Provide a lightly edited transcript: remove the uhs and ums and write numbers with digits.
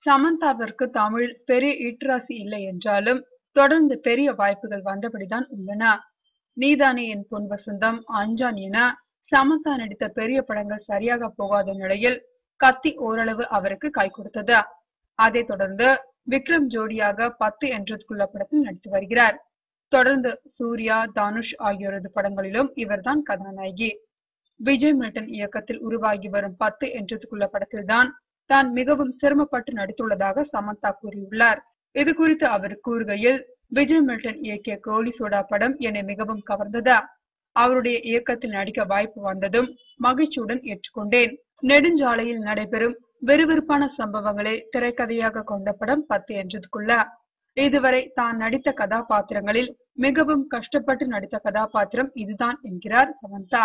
சமந்தாவிற்கு தமிழ் பெரிய ஈட்டராசி இல்லை என்றாலும் தொடர்ந்து பெரிய வாய்ப்புகள் வந்தபடிதான் உள்ளன. நீதானே என் பொன் வசந்தம், அஞ்சான் என சமந்தா நடித்த பெரிய படங்கள் சரியாக போகாத நிலையில் கத்தி ஓரளவு அவருக்கு கை கொடுத்தது. அதை தொடர்ந்து விக்ரம் ஜோடியாக 10 என்றதுக்குள்ள படத்தில் நடித்து வருகிறார். தொடர்ந்து சூர்யா, தனுஷ் ஆகியோரது படங்களிலும் இவர்தான் கதாநாயகி. விஜய் மில்டன் இயக்கத்தில் உருவாகி வரும் 10 என்றதுக்குள்ள படத்தில்தான் தான் மிகவும் சிரமப்பட்டு நடித்துள்ளதாக சமந்தா கூறியுள்ளார். இது குறித்து அவர் கூறுகையில், விஜய் மில்டன் இயக்கிய கோலி சோடா படம் என்னை மிகவும் கவர்ந்தது. அவருடைய இயக்கத்தில் நடிக்க வாய்ப்பு வந்ததும் மகிழ்ச்சியுடன் ஏற்றுக்கொண்டேன். நெடுஞ்சாலையில் நடைபெறும் விறுவிறுப்பான சம்பவங்களை திரைக்கதையாக கொண்ட படம் 10 என்றதுக்குள்ள. இதுவரை தான் நடித்த கதாபாத்திரங்களில் மிகவும் கஷ்டப்பட்டு நடித்த கதாபாத்திரம் இதுதான் என்கிறார் சமந்தா.